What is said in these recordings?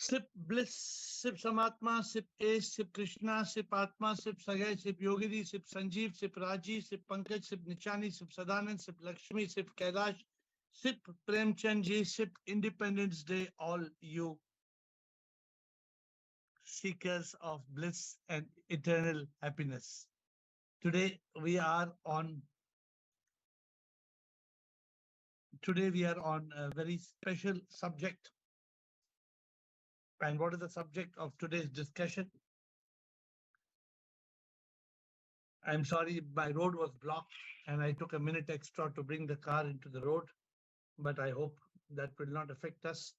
Sip Bliss, Sip Samatma, Sip Ace, Sip Krishna, Sip Atma, Sip Sagay, Sip Yogini, Sip Sanjeev, Sip Raji, Sip Pankaj, Sip Nichani, Sip Sadanand, Sip Lakshmi, Sip Kailash, Sip Premchand Ji, Sip Independence Day, all you seekers of bliss and eternal happiness. Today we are on a very special subject. And what is the subject of today's discussion? I'm sorry, my road was blocked and I took a minute extra to bring the car into the road, but I hope that will not affect us.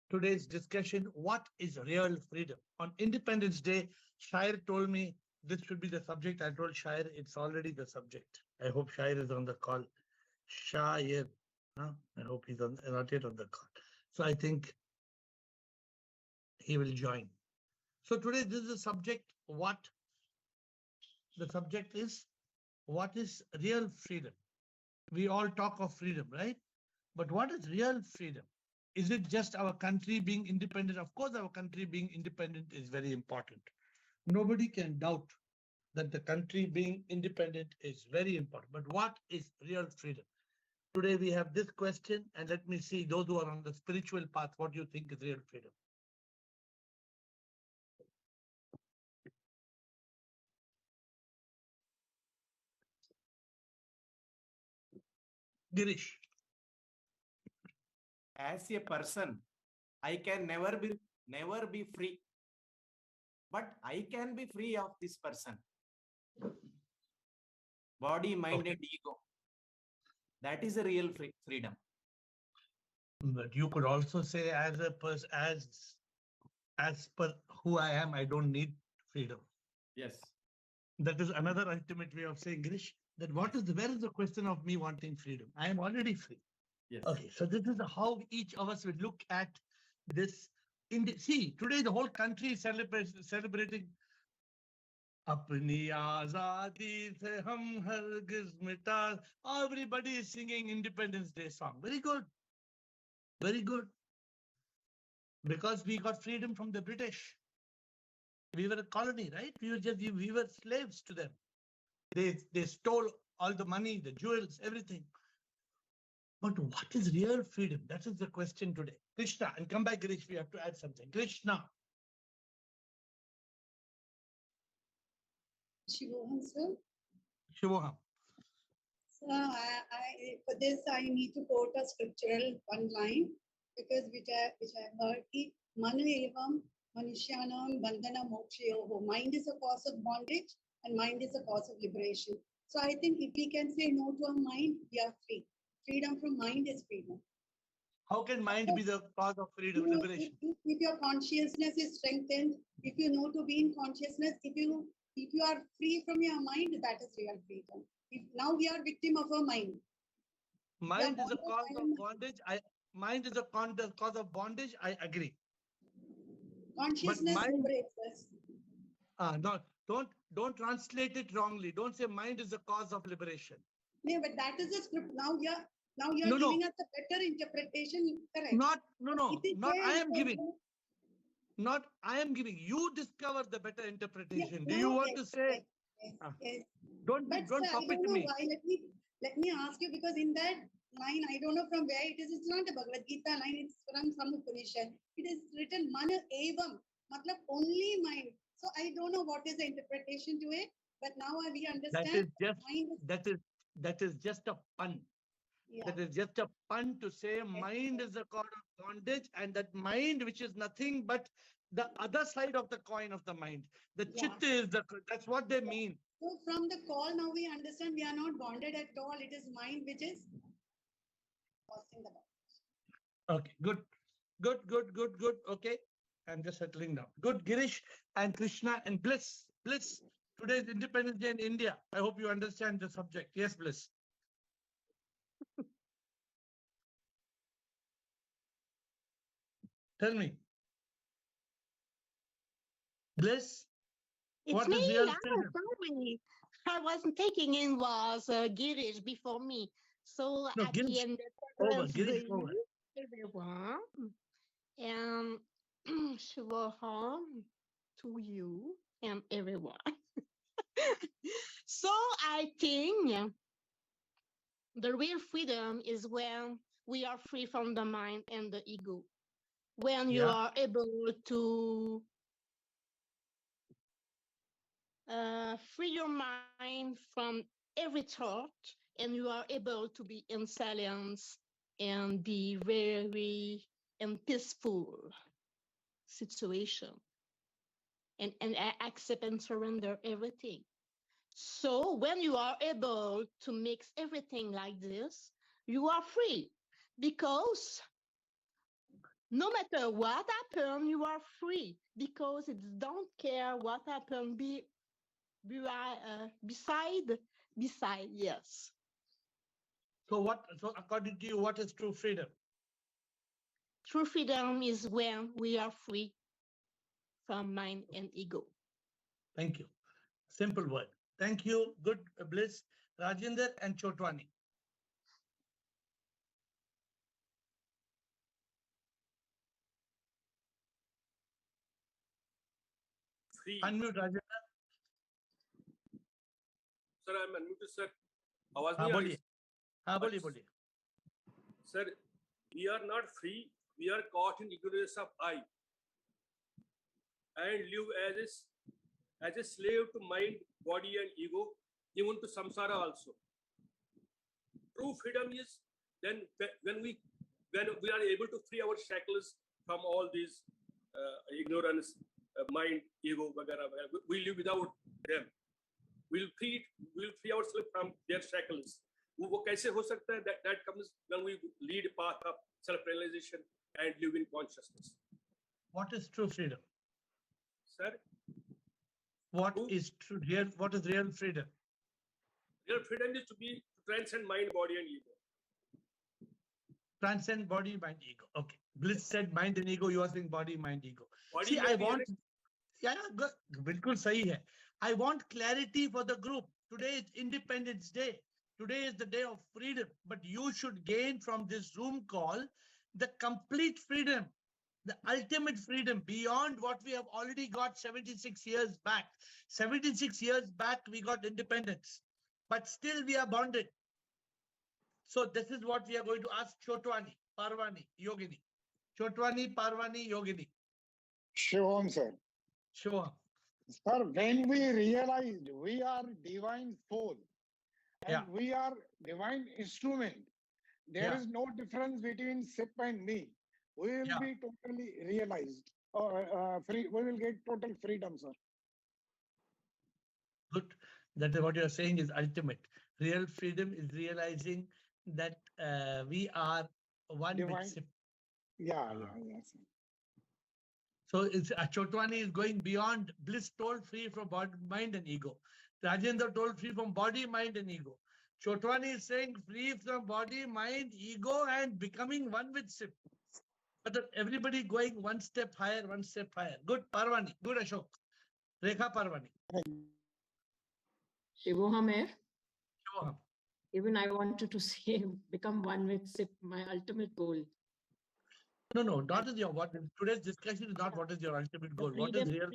Today's discussion, what is real freedom? On Independence Day, Shair told me this should be the subject. I told Shair it's already the subject. I hope Shair is on the call. Shair, huh? I hope he's not yet on the call. So I think he will join. So today this is the subject. The subject is, what is real freedom? We all talk of freedom, right? But what is real freedom? Is it just our country being independent? Of course, our country being independent is very important. Nobody can doubt that the country being independent is very important. But what is real freedom? Today we have this question, and let me see those who are on the spiritual path, what do you think is real freedom? Girish. As a person, I can never be free, but I can be free of this person. Body, mind, and ego. That is a real freedom. But you could also say, as a person, as per who I am, I don't need freedom. Yes. That is another ultimate way of saying, Girish, that where is the question of me wanting freedom? I am already free. Yes. Okay, so this is how each of us will look at this. See, today the whole country is celebrating Apni Azadi Se Hum Hargiz Mita. Everybody is singing Independence Day song. Very good. Very good. Because we got freedom from the British. We were a colony, right? We were slaves to them. They stole all the money, the jewels, everything. But what is real freedom? That is the question today. Krishna, and come back, Girish, we have to add something. Krishna. Shivoham, sir. Shivoham. Sir, for this I need to quote a scriptural one line, because which I heard. Manu evam manushyanam bandhana mokshayoho. Mind is a cause of bondage and mind is a cause of liberation. So I think if we can say no to our mind, we are free. Freedom from mind is freedom. How can mind be the cause of freedom, liberation? If your consciousness is strengthened, if you know to be in consciousness, if you are free from your mind, that is real freedom. Now we are victim of our mind. Mind is a cause of bondage. Mind is a cause of bondage. I agree. Consciousness liberates us. Don't translate it wrongly. Don't say mind is the cause of liberation. No, but that is a script. Now you're giving us a better interpretation. Correct. I am giving. You discover the better interpretation. Yeah, Do you want to say? Yes. Don't puppet me. Why? Let me ask you, because in that line, I don't know from where it is. It's not a Bhagavad Gita line. It's from some Upanishad. It is written Mana Evam, matlab only mind. So I don't know what is the interpretation to it. But now we understand. That is just a pun. Yeah. That is just a pun to say mind is the cause of bondage, and that mind, which is nothing but the other side of the coin of the mind. The chitta is that's what they mean. So from the call, now we understand we are not bonded at all. It is mind which is causing the bondage. Okay, good. Okay, I'm just settling down. Good, Girish and Krishna and Bliss. Today is Independence Day in India. I hope you understand the subject. Yes, Bliss. Tell me. Bliss? It's me. Sorry. I wasn't taking in was Girish before me. So Girish. the end, Girish over. everyone. Shubham to you and everyone. So I think the real freedom is when we are free from the mind and the ego. When you Yeah. are able to free your mind from every thought and you are able to be in silence and be very in peaceful situation and accept and surrender everything. So when you are able to mix everything like this, you are free because no matter what happened, you are free because it don't care what happened. Beside, yes. So according to you, what is true freedom? True freedom is when we are free from mind and ego. Thank you. Simple word. Thank you. Good Bliss, Rajinder and Chotwani. Free. Unmute Rajinder. Sir, I'm unmuted, sir. आवाज हाँ नहीं आ बोलिए. रही? हाँ बोलिए. Sir, we are not free. We are caught in ignorance of I and live as a slave to mind, body, and ego, even to samsara also. True freedom is then when we are able to free our shackles from all these ignorance, mind, ego, वगैरह. We live without them. We'll free ourselves from their shackles. वो कैसे हो सकता है? That comes when we lead a path of self-realization and live in consciousness. What is true freedom? Sir, What is real freedom? real freedom is to transcend mind, body, and ego. Transcend body, mind, ego. Okay. Bliss said mind and ego. You are saying body, mind, ego. Body See, में I भी want. है. Yeah, बिल्कुल सही है. I want clarity for the group. Today is Independence Day. Today is the day of freedom. But you should gain from this Zoom call the complete freedom, the ultimate freedom beyond what we have already got 76 years back. 76 years back, we got independence. But still we are bonded. So this is what we are going to ask Chotwani, Parvani, Yogini. Chotwani, Parvani, Yogini. Shivam, sir. Sure. Sir, when we realized we are divine soul and Yeah. we are divine instrument, there Yeah. is no difference between SIP and me. We will Yeah. be totally realized. Free. We will get total freedom, sir. Good. That is what you are saying is ultimate. Real freedom is realizing that we are one Divine. with SIP. Yeah, yes. So it's Chotwani is going beyond bliss, told free from body, mind, and ego. Rajendra told free from body, mind, and ego. Chotwani is saying free from body, mind, ego, and becoming one with SIP. But everybody going one step higher. Good, Parvani. Good, Ashok. Rekha Parvani. Shivoham here. Shivoham. Even I wanted to say, become one with SIP, my ultimate goal. No, not is your what. Today's discussion is not what is your ultimate goal. What is real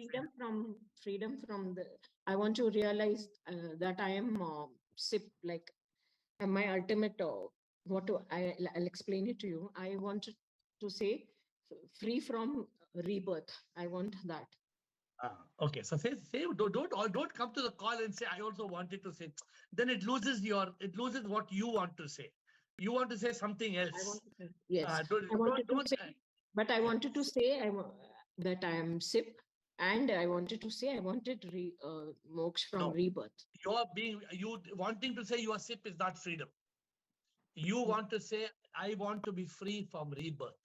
freedom from the. I want to realize that I am SIP, like my ultimate. I'll explain it to you. I wanted to say free from rebirth. I want that. Okay, so say don't come to the call and say I also wanted to say. Then it loses what you want to say. You want to say something else. I want to say, yes. I wanted to say that I am SIP, and I wanted to say I wanted moksha from rebirth. You wanting to say you are SIP is not freedom. You want to say I want to be free from rebirth.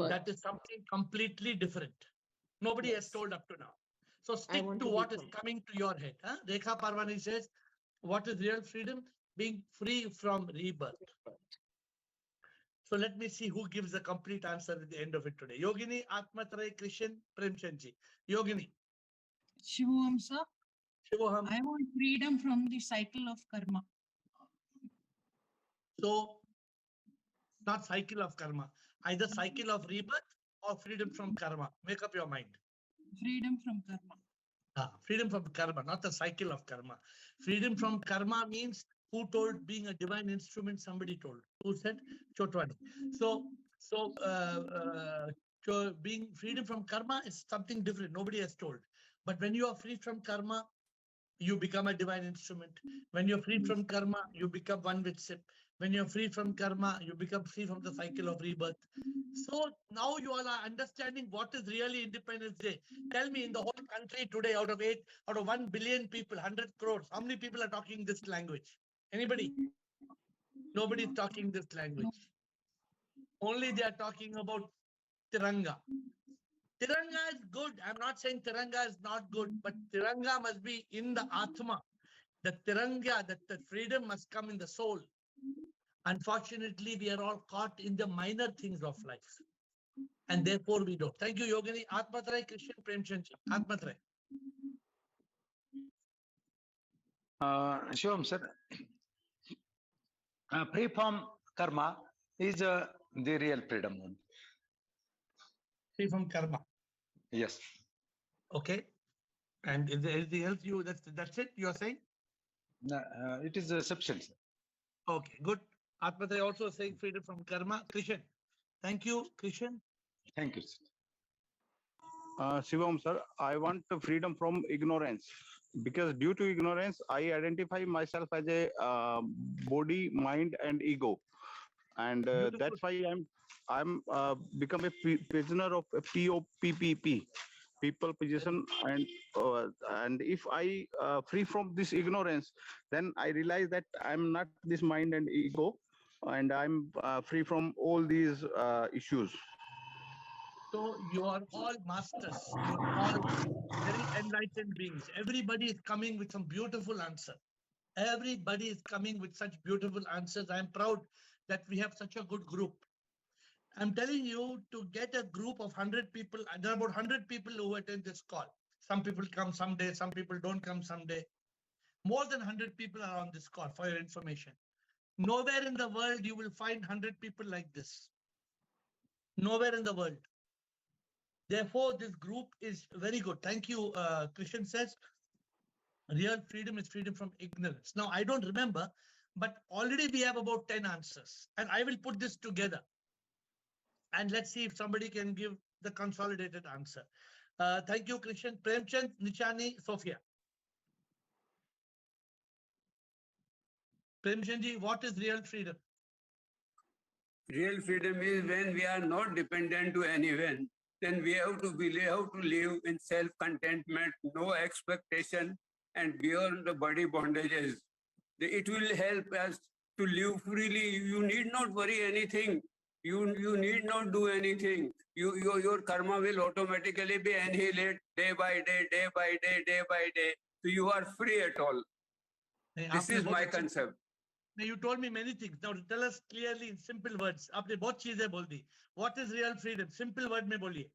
That is something completely different. Nobody has told up to now. So stick to what is coming to your head. Huh? Rekha Parvani says, what is real freedom? Being free from rebirth. So let me see who gives the complete answer at the end of it today. Yogini, Atmatray, Krishan, Premchandji. Yogini. Shivoham, sir. Shivoham. I want freedom from the cycle of karma. So, not cycle of karma, either cycle of rebirth or freedom from karma? Make up your mind. Freedom from karma. Freedom from karma, not the cycle of karma. Freedom from karma means who told being a divine instrument? Somebody told. Who said? Chotwani. So being freedom from karma is something different. Nobody has told. But when you are free from karma, you become a divine instrument. When you're free from karma, you become one with SIP. When you're free from karma, you become free from the cycle of rebirth. So now you all are understanding what is really Independence Day. Tell me, in the whole country today, out of 1 billion people, 100 crores, how many people are talking this language? Anybody? Nobody is talking this language. Only they are talking about Tiranga. Tiranga is good. I'm not saying Tiranga is not good, but Tiranga must be in the Atma. The Tiranga, that the freedom must come in the soul. Unfortunately, we are all caught in the minor things of life. And therefore we don't. Thank you, Yogini. Atmatray, Christian Premchandji. Atmatray. Shivam sir, free from karma is the real freedom. Free from karma. Yes. Okay. And is there anything else that's it you are saying? It is a substance. Okay, good. Atmatray also saying freedom from karma. Christian. Thank you, Christian. Thank you, sir. Shivam sir, I want the freedom from ignorance, because due to ignorance, I identify myself as a body, mind, and ego, and that's why I'm become a prisoner of a POPPP, people, position, and if I free from this ignorance, then I realize that I'm not this mind and ego, and I'm free from all these issues. So you are all masters. You are all very enlightened beings. Everybody is coming with some beautiful answer. Everybody is coming with such beautiful answers. I'm proud that we have such a good group. I'm telling you, to get a group of 100 people, there are about 100 people who attend this call. Some people come someday, some people don't come someday. More than 100 people are on this call, for your information. Nowhere in the world you will find 100 people like this. Nowhere in the world. Therefore, this group is very good. Thank you, Christian says. Real freedom is freedom from ignorance. Now, I don't remember, but already we have about 10 answers. And I will put this together. And let's see if somebody can give the consolidated answer. Thank you, Christian. Premchand, Nichani, Sophia. Premchandji, what is real freedom? Real freedom is when we are not dependent to anyone. Then we have to live in self-contentment, no expectation, and beyond the body bondages. It will help us to live freely. You need not worry anything. You need not do anything. Your karma will automatically be annihilated day by day, day by day, day by day. So you are free at all. This is my concept. Now you told me many things. Now tell us clearly in simple words. आपने बहुत चीजें बोल दी. What is real freedom? Simple word में बोलिए.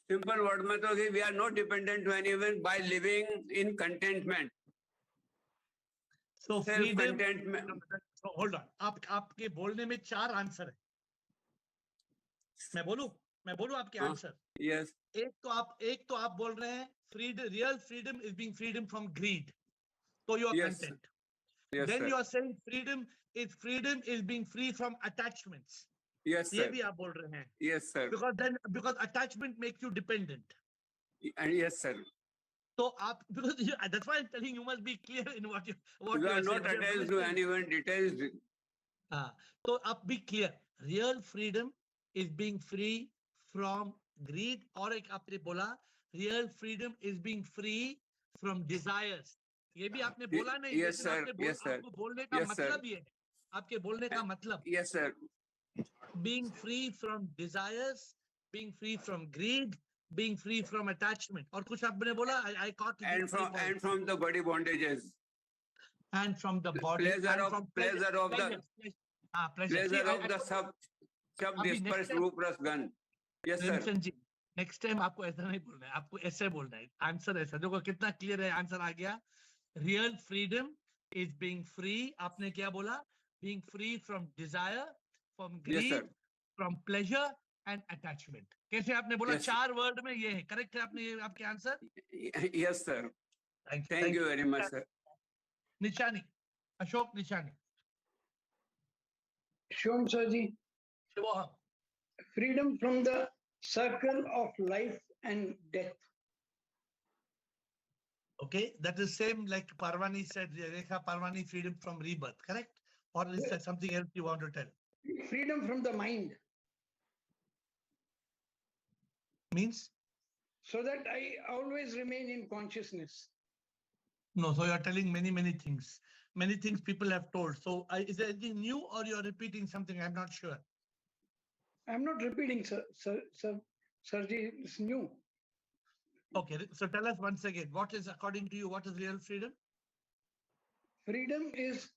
Simple word में तो we are not dependent to anyone by living in contentment. So freedom. So hold on. आपके बोलने में 4 आंसर है. मैं बोलूं आपके आंसर. Yes. एक तो आप बोल रहे हैं real freedom is being freedom from greed. So you are content. Yes, then sir. you are saying freedom is being free from attachments. Yes, sir. ये भी आप बोल रहे हैं. Yes, sir. Because attachment makes you dependent. Yes, sir. So that's why I'm telling you must be clear in what you are not attached to anyone details. So be clear. Real freedom is being free from greed. और एक आपने बोला real freedom is being free from desires. ये भी आपने बोला नहीं. Yes, sir. Yes, sir. आपको बोलने का मतलब ये है. आपके बोलने का मतलब. Yes, sir. Being free from desires, being free from greed, being free from attachment. और कुछ आपने बोला, I caught it. And from the body bondages. And from the body. Pleasure of the sub dispersed रूप रस gun. Yes, sir. Next time आपको ऐसा नहीं बोलना है. आपको ऐसे बोलना है. Answer ऐसा. देखो कितना clear है. Answer आ गया. Real freedom is being free. आपने क्या बोला? Being free from desire, from greed, yes, from pleasure, and attachment. कैसे आपने बोला Yes. 4 वर्ड में ये है, करेक्ट है आपने ये आपके answer? Yes, sir. Thank Thank you very much, sir. निशानी, अशोक निशानी. Shom Sarji, Shivoham. freedom from the circle of life and death. Okay, that is same like Parvani said, Rekha Parvani, freedom from rebirth, correct? Or is there something else you want to tell? Freedom from the mind. Means? So that I always remain in consciousness. No, so you are telling many things. Many things people have told. So is there anything new or you are repeating something? I'm not sure. I'm not repeating, Sarji, it's new. Okay, so tell us once again, what is, according to you, what is real freedom? Freedom is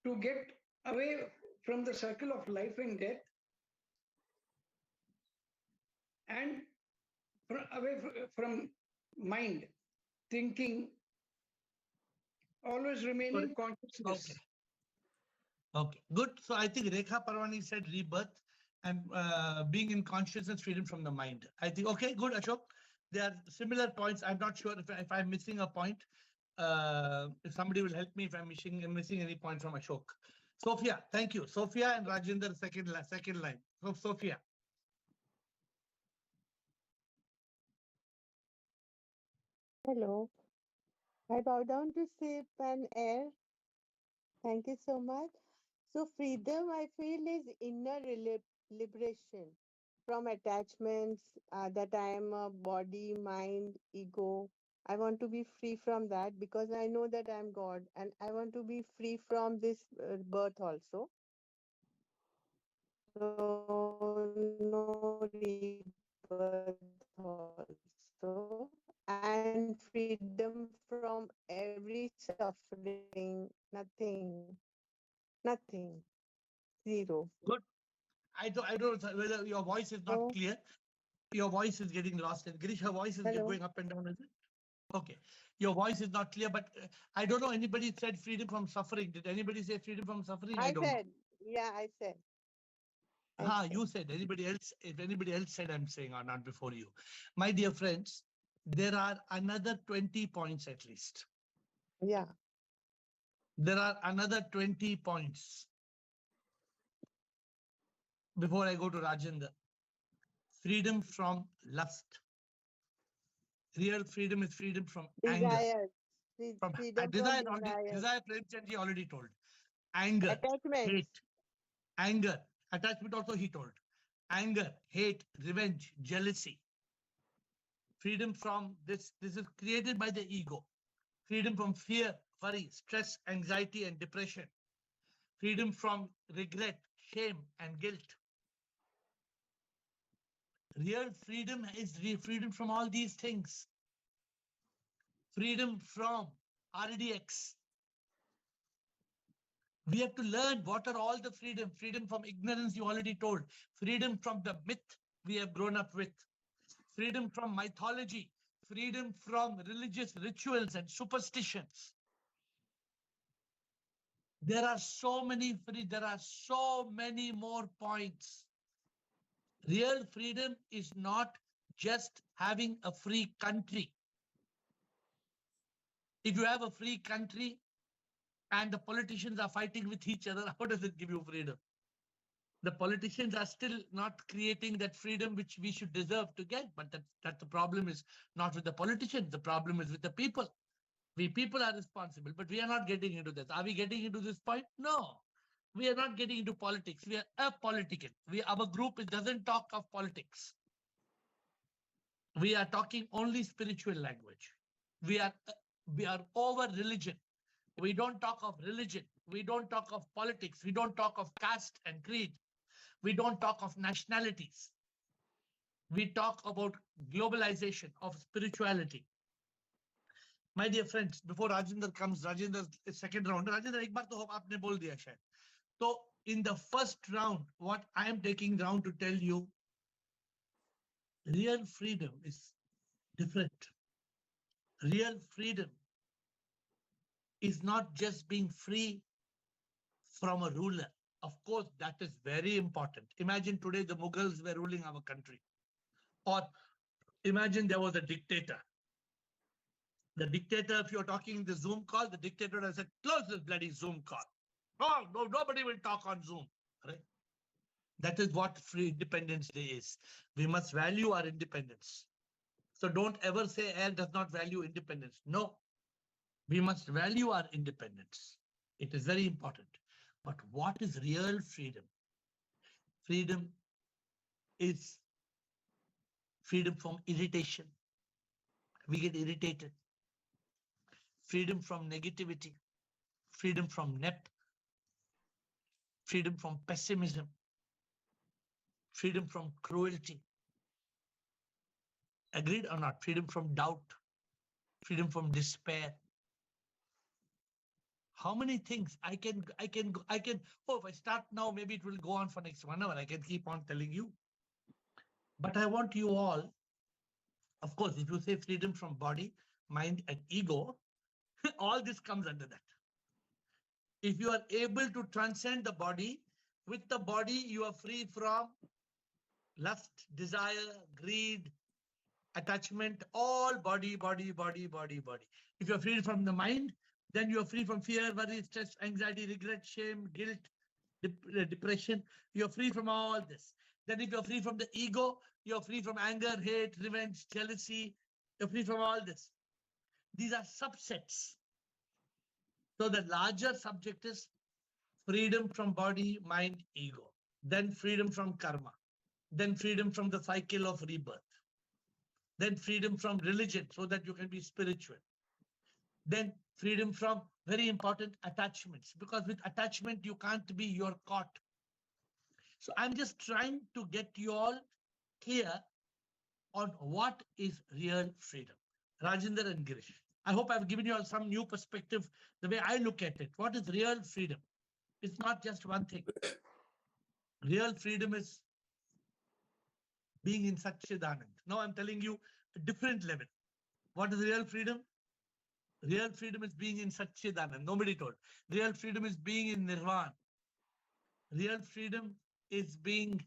to get away from the circle of life and death and away from mind, thinking, always remaining consciousness. Okay, good. So I think Rekha Parvani said rebirth and being in consciousness, freedom from the mind. I think, okay, good, Ashok. There are similar points. I'm not sure if I'm missing a point. If somebody will help me if I'm missing any point from Ashok. Sophia, thank you. Sophia and Rajinder, second line. So Sophia. Hello. I bow down to SIP and AiR. Thank you so much. So freedom, I feel, is inner liberation from attachments, that I am a body, mind, ego. I want to be free from that because I know that I'm God, and I want to be free from this birth also. So no rebirth also, and freedom from every suffering, nothing, zero. Good. I don't know whether your voice is not clear. Your voice is getting lost. And Girish, her voice is going up and down, is it? Okay. Your voice is not clear, but I don't know anybody said freedom from suffering. Did anybody say freedom from suffering? I don't know. Yeah, I said. You said. Anybody else? If anybody else said, I'm saying, or not before you. My dear friends, there are another 20 points at least. Yeah. There are another 20 points. Before I go to Rajendra. Freedom from lust. Real freedom is freedom from anger. Freedom Desire, from desire. Desire, Premchandji already told. Anger, Attachment. hate, anger, attachment also he told. Anger, hate, revenge, jealousy. Freedom from this is created by the ego. Freedom from fear, worry, stress, anxiety, and depression. Freedom from regret, shame, and guilt. Real freedom is freedom from all these things. Freedom from RDX. We have to learn what are all the freedom. Freedom from ignorance, you already told. Freedom from the myth we have grown up with. Freedom from mythology. Freedom from religious rituals and superstitions. There are so many more points. Real freedom is not just having a free country. If you have a free country and the politicians are fighting with each other, how does it give you freedom? The politicians are still not creating that freedom which we should deserve to get, but that the problem is not with the politicians, the problem is with the people. We people are responsible, but we are not getting into this. Are we getting into this point? No. We are not getting into politics. We are apolitical. Our group doesn't talk of politics. We are talking only spiritual language. We are over religion. We don't talk of religion. We don't talk of politics. We don't talk of caste and creed. We don't talk of nationalities. We talk about globalization of spirituality. My dear friends, before Rajinder comes, Rajendra's second round. Rajinder, एक बार तो आपने बोल दिया शायद. So in the first round, what I am taking down to tell you, real freedom is different. Real freedom is not just being free from a ruler. Of course, that is very important. Imagine today the Mughals were ruling our country. Or imagine there was a dictator. The dictator, if you're talking the Zoom call, the dictator has said, close this bloody Zoom call. Oh, no, nobody will talk on Zoom. Right? That is what Free Independence Day is. We must value our independence. So don't ever say AiR does not value independence. No, we must value our independence. It is very important. But what is real freedom? Freedom is freedom from irritation. We get irritated. Freedom from negativity. Freedom from NEP. Freedom from pessimism. Freedom from cruelty. Agreed or not? Freedom from doubt. Freedom from despair. How many things I can, oh, if I start now, maybe it will go on for next 1 hour. I can keep on telling you. But I want you all, of course, if you say freedom from body, mind, and ego, all this comes under that. If you are able to transcend the body, with the body, you are free from lust, desire, greed, attachment, all body. If you're free from the mind, then you're free from fear, worry, stress, anxiety, regret, shame, guilt, depression. You're free from all this. Then if you're free from the ego, you're free from anger, hate, revenge, jealousy. You're free from all this. These are subsets. So the larger subject is freedom from body, mind, ego. Then freedom from karma. Then freedom from the cycle of rebirth. Then freedom from religion so that you can be spiritual. Then freedom from very important attachments, because with attachment, you can't be your caught. So I'm just trying to get you all clear on what is real freedom. Rajendra and Girish, I hope I've given you all some new perspective, the way I look at it. What is real freedom? It's not just one thing. Real freedom is being in Satchidanand. Now I'm telling you a different level. What is real freedom? Real freedom is being in Satchidanand. Nobody told. Real freedom is being in Nirvana. Real freedom is being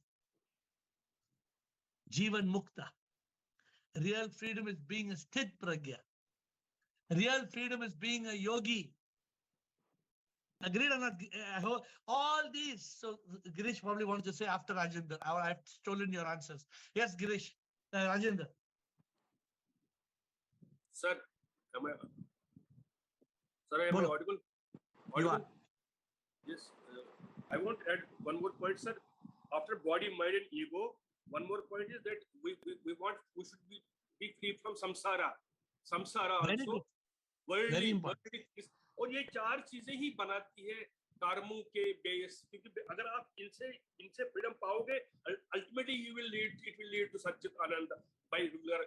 Jivan Mukta. Real freedom is being a Sthit Pragya. Real freedom is being a yogi. Agreed or not? All these. So Girish probably wants to say after Rajendra. I've stolen your answers. Yes, Girish. Rajendra. Sir, am I audible? You are. Yes. I want to add one more point, sir. After body, mind, and ego, one more point is that we should be free from samsara. Samsara also. Worldly. और ये चार चीजें ही बनाती है कर्मों के base, क्योंकि अगर आप इनसे फ्रीडम पाओगे, ultimately it will lead to Satchit Ananda by regular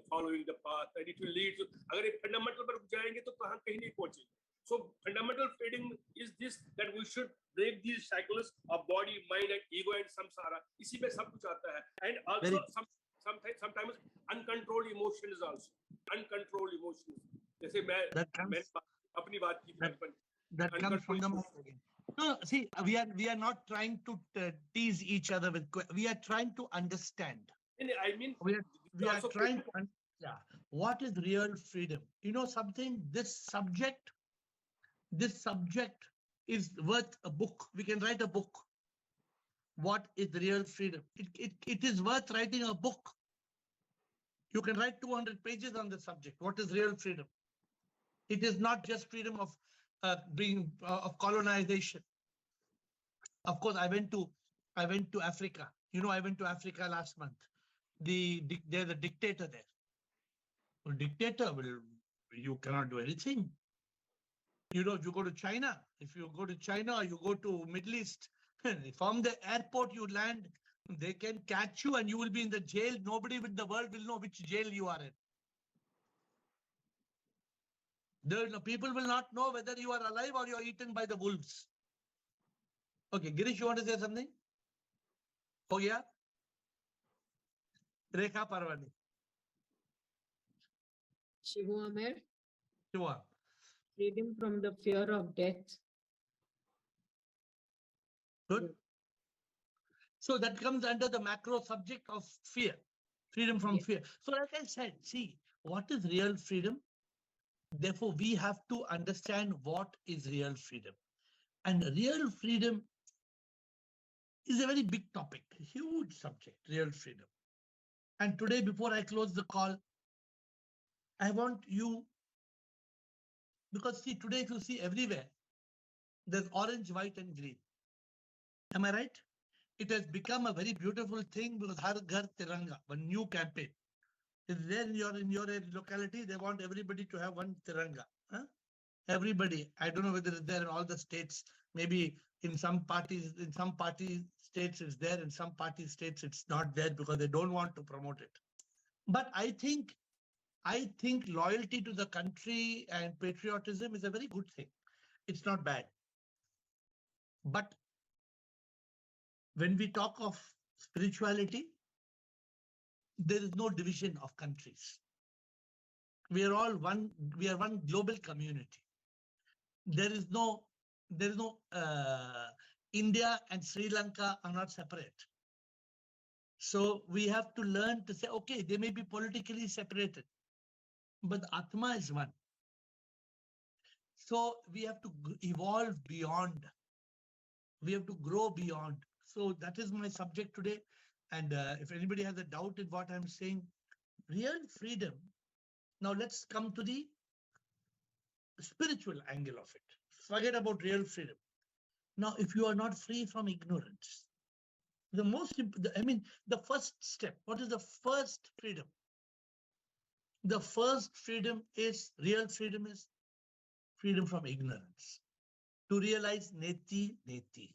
following the path, and it will lead to, अगर ये fundamental पर जाएंगे तो कहीं नहीं पहुंचेंगे. So fundamental freedom is this, that we should break these cycles of body, mind, and ego and samsara. इसी में सब कुछ आता है. And also sometimes uncontrolled emotions also. Uncontrolled emotions. जैसे मैं अपनी बात की that comes from the mind again. No, see, we are not trying to tease each other with. We are trying to understand. I mean, we are trying to. Yeah. What is real freedom? You know something? This subject is worth a book. We can write a book. What is real freedom? It is worth writing a book. You can write 200 pages on the subject. What is real freedom? It is not just freedom of of colonization. Of course, I went to Africa. You know, I went to Africa last month. There's a dictator there. Well, dictator, you cannot do anything. You know, if you go to China, or you go to Middle East, from the airport you land, they can catch you and you will be in the jail. Nobody in the world will know which jail you are in. People will not know whether you are alive or you are eaten by the wolves. Okay, Girish, you want to say something? Oh yeah? Rekha Parvani. Shivu Amer. Shiva. Freedom from the fear of death. Good. So that comes under the macro subject of fear, freedom from fear. So like I said, see, what is real freedom? Therefore, we have to understand what is real freedom. And real freedom is a very big topic, a huge subject, real freedom. And today, before I close the call, I want you, because see, today if you see everywhere, there's orange, white and green. Am I right? It has become a very beautiful thing because Har Ghar Tiranga, one new campaign. Is there in your locality? They want everybody to have one Tiranga. Huh? Everybody. I don't know whether it's there in all the states. Maybe in some parties, in some party states it's there, in some party states it's not there because they don't want to promote it. But I think loyalty to the country and patriotism is a very good thing. It's not bad. But when we talk of spirituality, there is no division of countries. We are all one. We are one global community. There is no India and Sri Lanka are not separate. So we have to learn to say, okay, they may be politically separated, but Atma is one. So we have to evolve beyond. We have to grow beyond. So that is my subject today. And if anybody has a doubt in what I'm saying, real freedom. Now let's come to the spiritual angle of it. Forget about real freedom. Now, if you are not free from ignorance, the first step, what is the first freedom? The first freedom is, real freedom is freedom from ignorance. To realize neti, neti.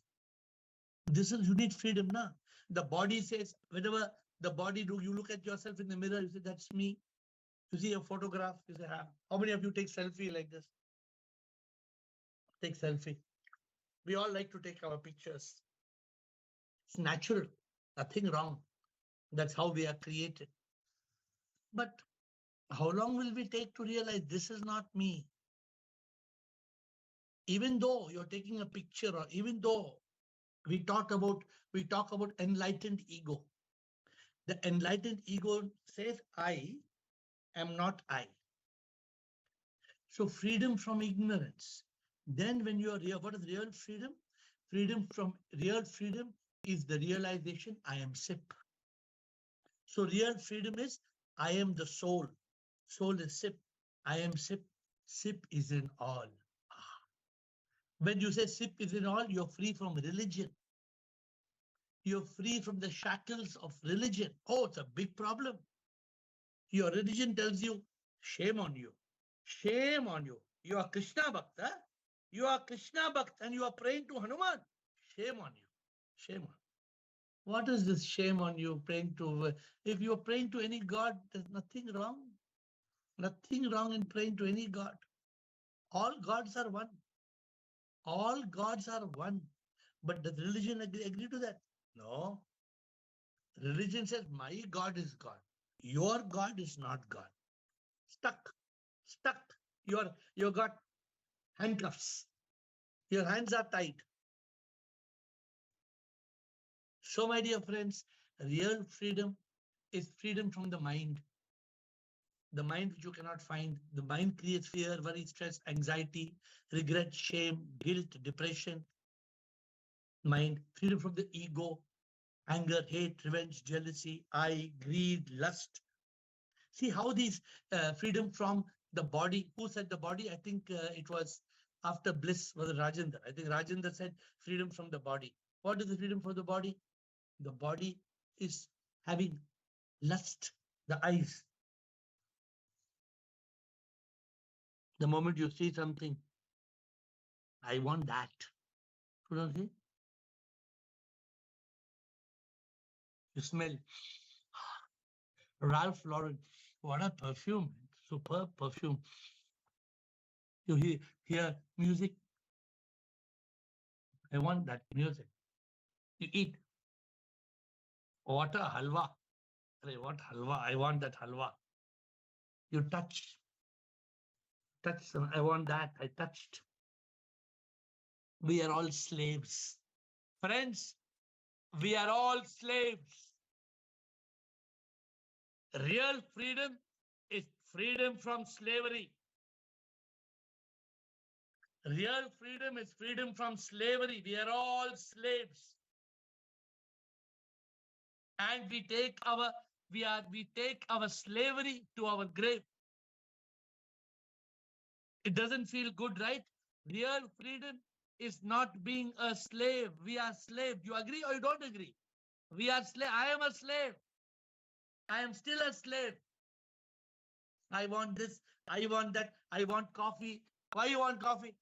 This is, you need freedom now. The body says, whenever the body do, you look at yourself in the mirror, you say, that's me. You see a photograph, you say, how many of you take selfie like this? Take selfie. We all like to take our pictures. It's natural, nothing wrong. That's how we are created. But how long will we take to realize this is not me? Even though you're taking a picture, or even though we talk about enlightened ego. The enlightened ego says, I am not I. So freedom from ignorance. Then when you are real, what is real freedom? Real freedom is the realization I am SIP. So real freedom is I am the soul. Soul is SIP. I am SIP. SIP is in all. When you say SIP is in all, you're free from religion. You're free from the shackles of religion. Oh, it's a big problem. Your religion tells you, shame on you. Shame on you. You are Krishna Bhakta. You are Krishna Bhakta and you are praying to Hanuman. Shame on you. Shame on you. What is this shame on you praying to? If you are praying to any God, there's nothing wrong. Nothing wrong in praying to any God. All gods are one. All gods are one. But does religion agree to that? No. Religion says, my God is God. Your God is not God. Stuck. You got handcuffs. Your hands are tied. So, my dear friends, real freedom is freedom from the mind. The mind which you cannot find. The mind creates fear, worry, stress, anxiety, regret, shame, guilt, depression. Mind, freedom from the ego, anger, hate, revenge, jealousy, greed, lust. See how these freedom from the body. Who said the body? I think it was after Bliss, was Rajendra. I think Rajendra said freedom from the body. What is the freedom for the body? The body is having lust, the eyes. The moment you see something, I want that. You don't see? You smell. Ralph Lauren, what a perfume, superb perfume. You hear music. I want that music. You eat. What a halwa. What halwa? I want that halwa. You touch. I want that. I touched. We are all slaves Friends, we are all slaves. Real freedom is freedom from slavery. Real freedom is freedom from slavery. We are all slaves. And we take our slavery to our grave. It doesn't feel good, right? Real freedom is not being a slave. We are slave. You agree or you don't agree? We are slave. I am a slave. I am still a slave. I want this. I want that. I want coffee. Why you want coffee?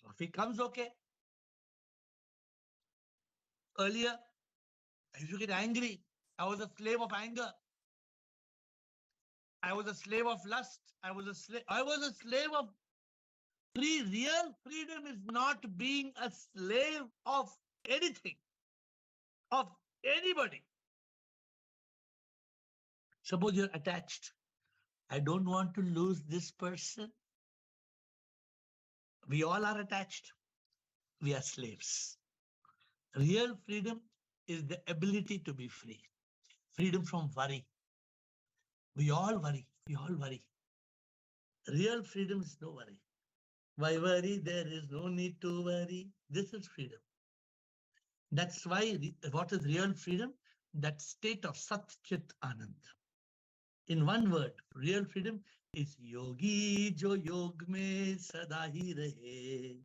Coffee comes okay. Earlier, I used to get angry. I was a slave of anger. I was a slave of lust. I was a slave of free. Real freedom is not being a slave of anything, of anybody. Suppose you're attached. I don't want to lose this person. We all are attached. We are slaves. Real freedom is the ability to be free. Freedom from worry. We all worry. We all worry. Real freedom is no worry. Why worry? There is no need to worry. This is freedom. That's why what is real freedom? That state of Sat Chit Anand. In one word, real freedom is yogi jo yog mein sada hi rahe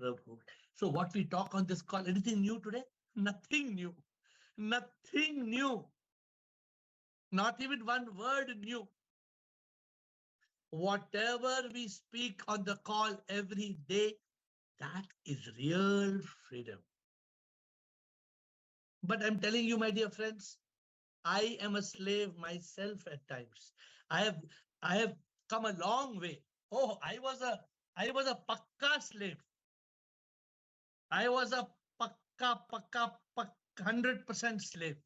Prabhu. So what we talk on this call, anything new today? Nothing new. Nothing new. Not even one word new. Whatever we speak on the call every day, that is real freedom. But I'm telling you, my dear friends, I am a slave myself at times. I have come a long way. Oh, I was a pakka slave. I was a pakka 100% slave.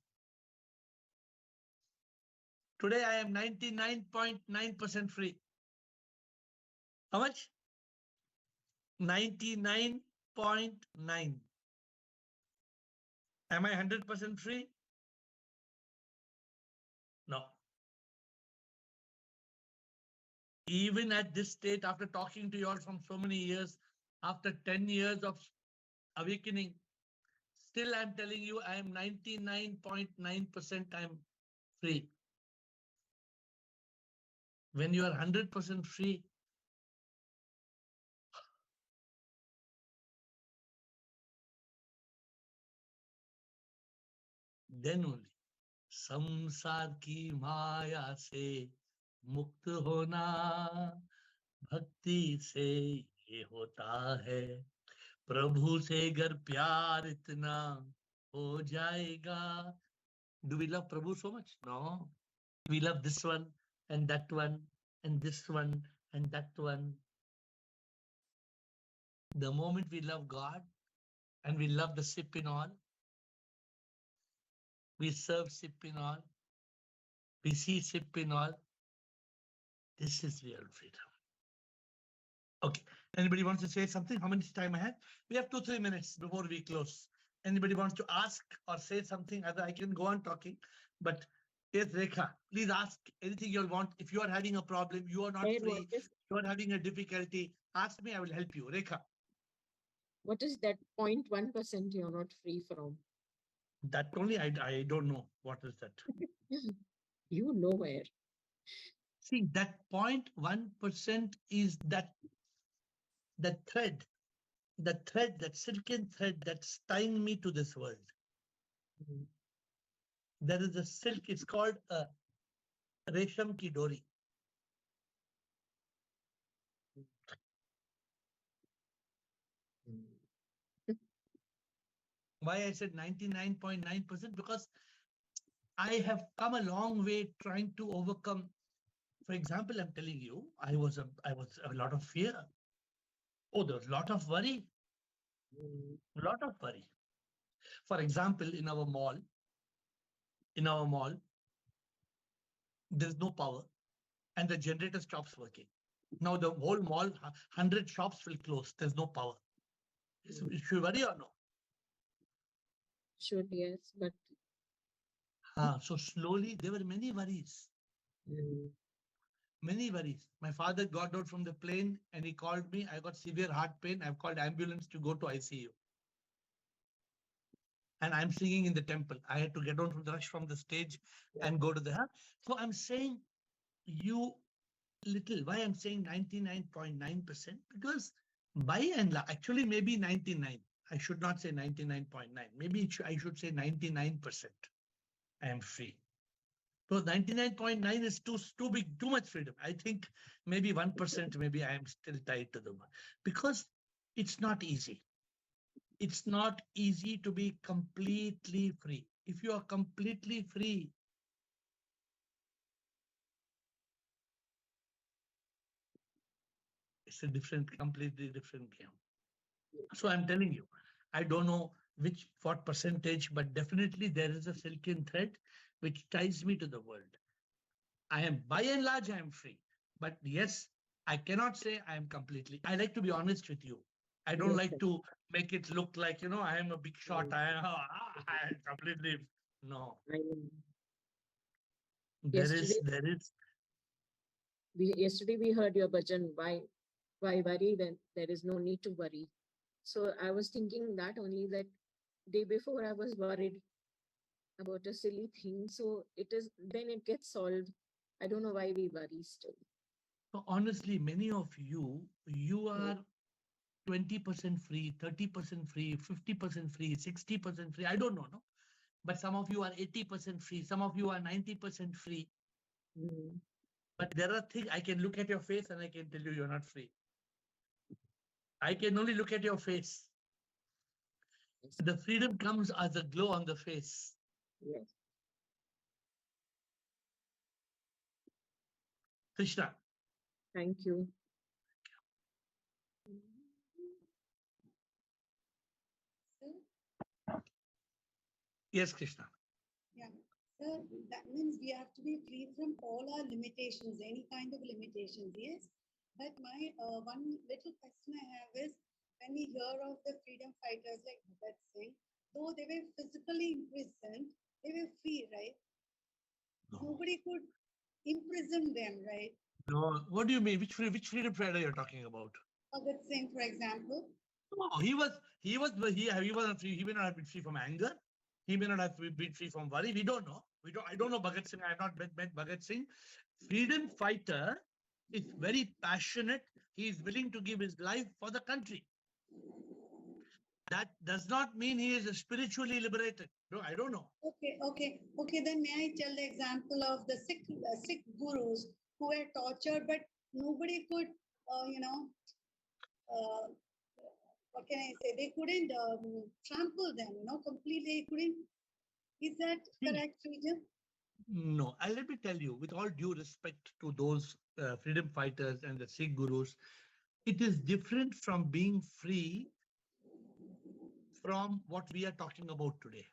Today I am 99.9% free. How much? 99.9. Am I 100% free? No. Even at this state, after talking to you all from so many years, after 10 years of awakening, still I'm telling you, I am 99.9% I'm free. When you are 100% free, then only संसार की माया से मुक्त होना भक्ति से ये होता है प्रभु से अगर प्यार इतना हो जाएगा. Do we love Prabhu so much? No. We love this one and that one and this one and that one. The moment we love God and we love the sip in all, we serve sip in all, we see sip in all, this is real freedom. Okay. Anybody wants to say something? How much time I have? We have 2-3 minutes before we close. Anybody wants to ask or say something? Other I can go on talking, but yes, Rekha, please ask anything you want. If you are having a problem, you are not free, you are having a difficulty, ask me, I will help you. Rekha. What is that 0.1% you're not free from? That only I don't know. What is that? You know where. See, that 0.1% is that thread, that silken thread that's tying me to this world. There is a silk, it's called a resham ki dori. Why I said 99.9%? Because I have come a long way trying to overcome. For example, I'm telling you, I was a lot of fear. Oh, there was a lot of worry. A lot of worry. For example, in our mall, there's no power and the generator stops working. Now the whole mall, 100 shops will close. There's no power. Should we worry or no? should, yes, but So slowly, there were many worries. Many worries. My father got out from the plane and he called me. I got severe heart pain. I've called ambulance to go to ICU. And I'm singing in the temple. I had to get down from the rush from the stage and go to the. So I'm saying you little. Why I'm saying 99.9%? Because by and large, actually maybe 99. I should not say 99.9. Maybe I should say 99%. I am free. So 99.9 is too big, too much freedom. I think maybe 1%, maybe I am still tied to the one. Because it's not easy. It's not easy to be completely free. If you are completely free, it's a completely different game. So I'm telling you, I don't know what percentage, but definitely there is a silken thread which ties me to the world. I am, by and large, I am free. But yes, I cannot say I am completely. I like to be honest with you. I don't like to make it look like, I am a big shot. I am completely, no. Yesterday we heard your bhajan, why worry when there is no need to worry. So I was thinking that only that day before I was worried about a silly thing. So then it gets solved. I don't know why we worry still. So honestly, many of you are 20% free, 30% free, 50% free, 60% free. I don't know, no? But some of you are 80% free. Some of you are 90% free. But there are things I can look at your face and I can tell you you're not free. I can only look at your face. The freedom comes as a glow on the face. Yes. Krishna. Thank you. Yes, Krishna. Yeah. Sir, that means we have to be free from all our limitations, any kind of limitations, yes? But my one little question I have is, when we hear of the freedom fighters like Bhagat Singh, though they were physically imprisoned, they were free, right? No. Nobody could imprison them, right? No. What do you mean? Which freedom fighter you're talking about? Bhagat Singh, for example. No, he may not have been free from anger. He may not have been free from worry. We don't know. I don't know Bhagat Singh. I have not met Bhagat Singh. Freedom fighter is very passionate. He is willing to give his life for the country. That does not mean he is spiritually liberated. No, I don't know. Okay. Then may I tell the example of the Sikh gurus who were tortured, but nobody could, what can I say? They couldn't trample them, completely. Couldn't. Is that correct, freedom? No, let me tell you, with all due respect to those freedom fighters and the Sikh gurus, it is different from being free from what we are talking about today.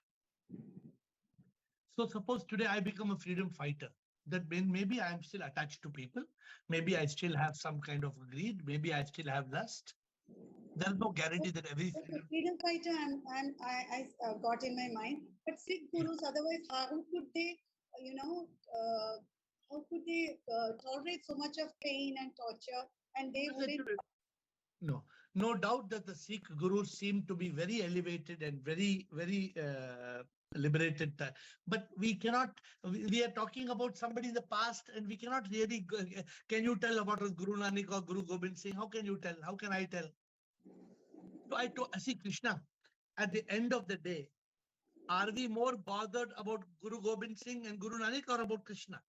So suppose today I become a freedom fighter. That means maybe I am still attached to people. Maybe I still have some kind of greed. Maybe I still have lust. There's no guarantee that every freedom fighter I got in my mind. But Sikh gurus, otherwise, how could they, how could they tolerate so much of pain and torture? And they wouldn't. No doubt that the Sikh gurus seem to be very elevated and very, very liberated. But we cannot, we are talking about somebody in the past and we cannot really, can you tell about Guru Nanak or Guru Gobind Singh? How can you tell? How can I tell? So I see Krishna, at the end of the day, are we more bothered about Guru Gobind Singh and Guru Nanak or about Krishna?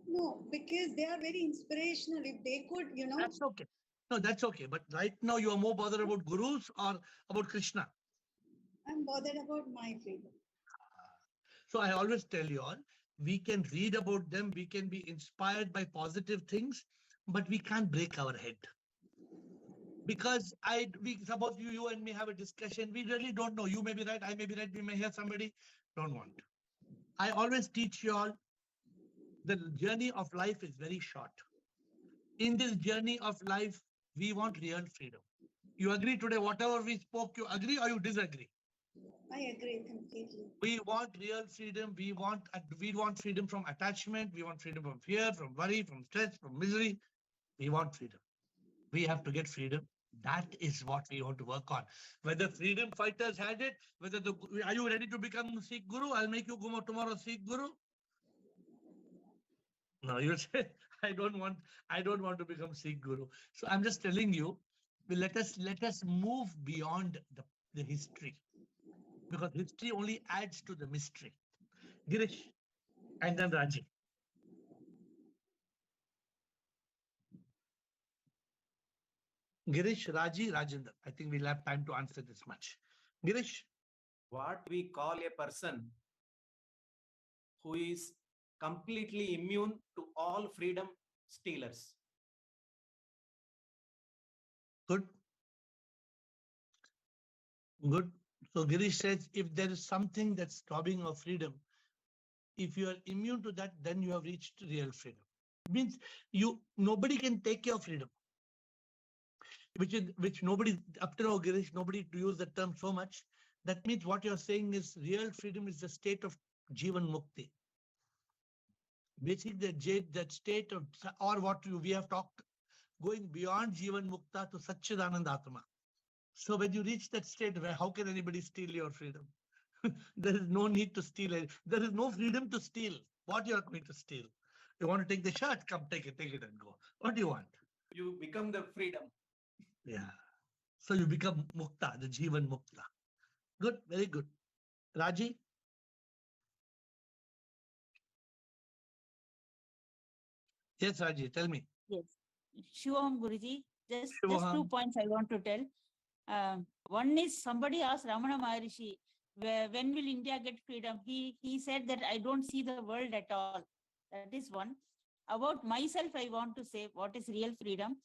No, because they are very inspirational. If they could, That's okay. No, that's okay. But right now you are more bothered about gurus or about Krishna? I'm bothered about my freedom. So I always tell you all, we can read about them. We can be inspired by positive things, but we can't break our head. Because suppose you and me have a discussion. We really don't know. You may be right. I may be right. We may hear somebody. Don't want. I always teach you all, the journey of life is very short. In this journey of life, we want real freedom. You agree today, whatever we spoke, you agree or you disagree? I agree completely. We want real freedom. We want freedom from attachment. We want freedom from fear, from worry, from stress, from misery. We want freedom. We have to get freedom. That is what we want to work on. Whether freedom fighters had it, are you ready to become Sikh Guru? I'll make you go tomorrow Sikh Guru. No, you say I don't want to become Sikh Guru. So I'm just telling you, let us move beyond the history, because history only adds to the mystery. Girish and then Raji. Girish, Raji, Rajendra. I think we'll have time to answer this much. Girish. What we call a person who is completely immune to all freedom stealers. Good. Good. So Girish says, if there is something that's stopping our freedom, if you are immune to that, then you have reached real freedom. It means nobody can take your freedom. Which nobody, up to now, Girish, nobody to use the term so much. That means what you're saying is real freedom is the state of Jivan Mukti. Basically, that state of, or what we have talked, going beyond Jivan Mukta to Satchidanand Atma. So when you reach that state, how can anybody steal your freedom? There is no need to steal it. There is no freedom to steal. What you are going to steal? You want to take the shirt? Come take it and go. What do you want? You become the freedom. Yeah. So you become Mukta, the Jivan Mukta. Good, very good. Raji? Yes, Raji, tell me. Yes. Shivam Guruji, just 2 points I want to tell. One is somebody asked Ramana Maharishi, when will India get freedom? He said that I don't see the world at all. That is one. About myself, I want to say what is real freedom.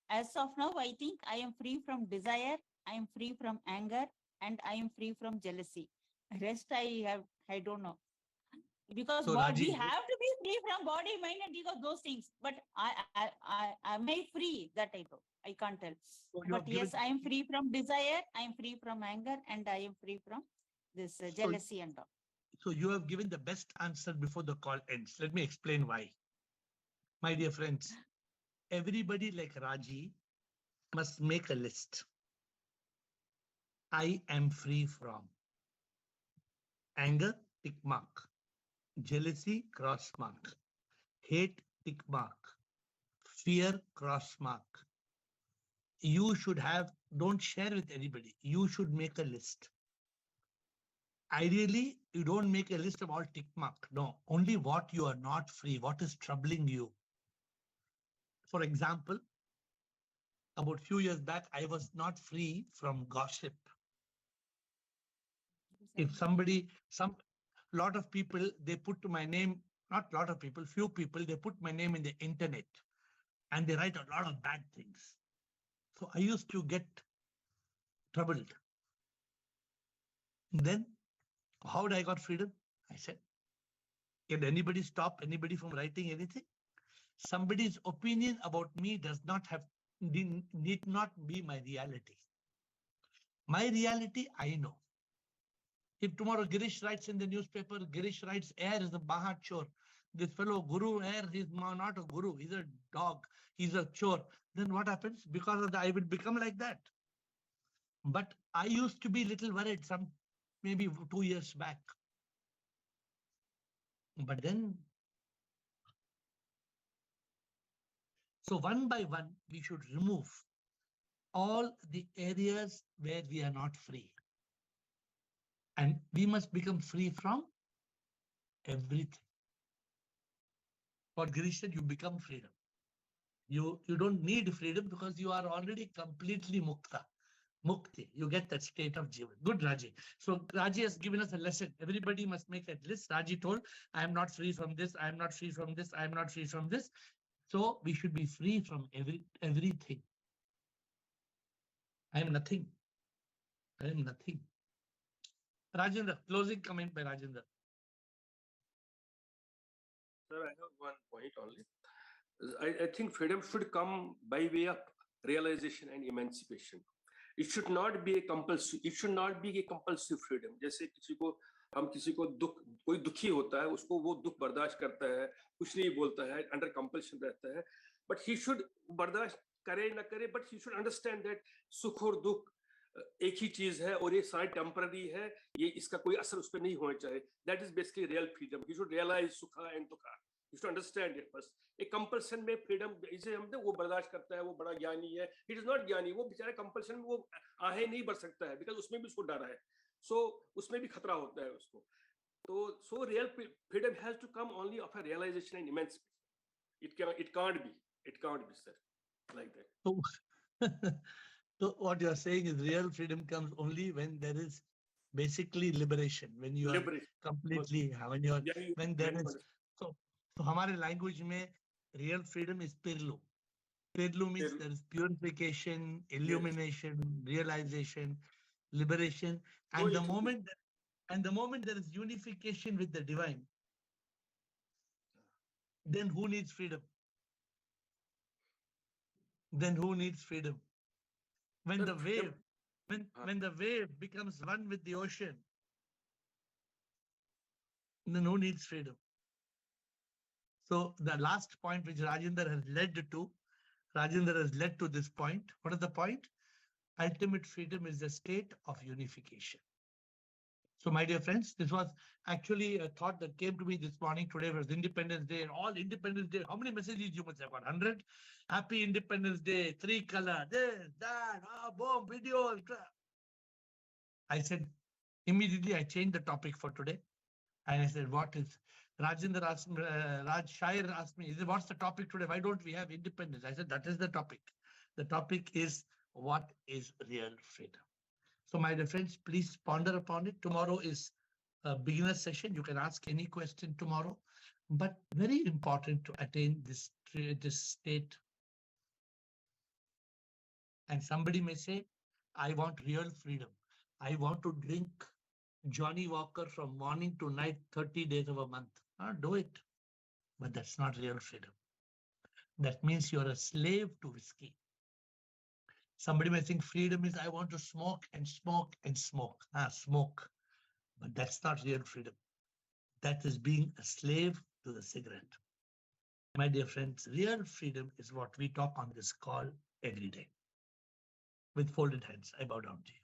As of now, I think I am free from desire, I am free from anger, and I am free from jealousy. Rest I don't know. Because So, we Raji, have to be free from body, mind, and ego, those things. But am I free? That I can't tell. So but yes, I am free from desire, I am free from anger, and I am free from this jealousy and all. So you have given the best answer before the call ends. Let me explain why. My dear friends, everybody like Raji must make a list. I am free from anger, tick mark. Jealousy, cross mark. Hate, tick mark. Fear, cross mark. You should have, don't share with anybody. You should make a list. Ideally, you don't make a list of all tick mark. No, only what you are not free, what is troubling you. For example, about a few years back, I was not free from gossip. If lot of people, they put my name, not lot of people, few people, they put my name in the internet and they write a lot of bad things. So I used to get troubled. Then how did I got freedom? I said, can anybody stop anybody from writing anything? Somebody's opinion about me need not be my reality. My reality, I know. If tomorrow Girish writes in the newspaper, Girish writes AiR is a Maha chore. This fellow Guru AiR, he's not a guru, he's a dog, he's a chore. Then what happens? Because of that, I will become like that. But I used to be little worried maybe 2 years back. But then, so one by one, we should remove all the areas where we are not free. And we must become free from everything. What Girish said, you become freedom. You don't need freedom because you are already completely mukta. Mukti. You get that state of jivan. Good, Raji. So Raji has given us a lesson. Everybody must make that list. Raji told, I am not free from this. I am not free from this. I am not free from this. So we should be free from everything. I am nothing. I am nothing. Rajendra, closing comment by Rajendra. Sir, I have one point only. I think freedom should come by way of realization and emancipation. It should not be a compulsive. It should not be a compulsive freedom. जैसे किसी को कोई दुखी होता है, उसको वो दुख बर्दाश्त करता है, कुछ नहीं बोलता है, under compulsion रहता है. But he should बर्दाश्त करे ना करे, but he should understand that सुख और दुख एक ही चीज है और ये सारे टेम्पररी है, ये इसका कोई असर उस पर नहीं होना चाहिए. That is basically real freedom. He should realize sukha and dukha. You should understand it first. एक कंपल्सन में फ्रीडम, इसे हम वो बर्दाश्त करता है, वो बड़ा ज्ञानी है. He is not ज्ञानी, वो बेचारा कंपल्सन में वो आगे नहीं बढ़ सकता है, बिकॉज उसमें भी उसको डर है. So उसमें भी खतरा होता है उसको. So real freedom has to come only of a realization and emancipation. It can't be, sir, like that. So what you are saying is real freedom comes only when there is basically liberation, when you are completely, when there is, so हमारे language में real freedom is pirlu. Pirlu means there is purification, illumination, realization, liberation, and the moment there is unification with the divine, then who needs freedom? Then who needs freedom? When the wave becomes one with the ocean, then who needs freedom? So the last point which Rajendra has led to this point. What is the point? Ultimate freedom is the state of unification. So my dear friends, this was actually a thought that came to me this morning. Today was Independence Day, and all Independence Day. How many messages you must have got? 100? Happy Independence Day, 3 color, this, that, boom, video. I said, immediately I changed the topic for today. And I said, what is, Rajendra asked me, Raj Shair asked me, what's the topic today? Why don't we have independence? I said, that is the topic. The topic is, what is real freedom? So my dear friends, please ponder upon it. Tomorrow is a beginner session. You can ask any question tomorrow, but very important to attain this state. And somebody may say, I want real freedom. I want to drink Johnny Walker from morning to night, 30 days of a month. Do it. But that's not real freedom. That means you're a slave to whiskey. Somebody may think freedom is, I want to smoke and smoke and smoke. Smoke. But that's not real freedom. That is being a slave to the cigarette. My dear friends, real freedom is what we talk on this call every day. With folded hands, I bow down to you.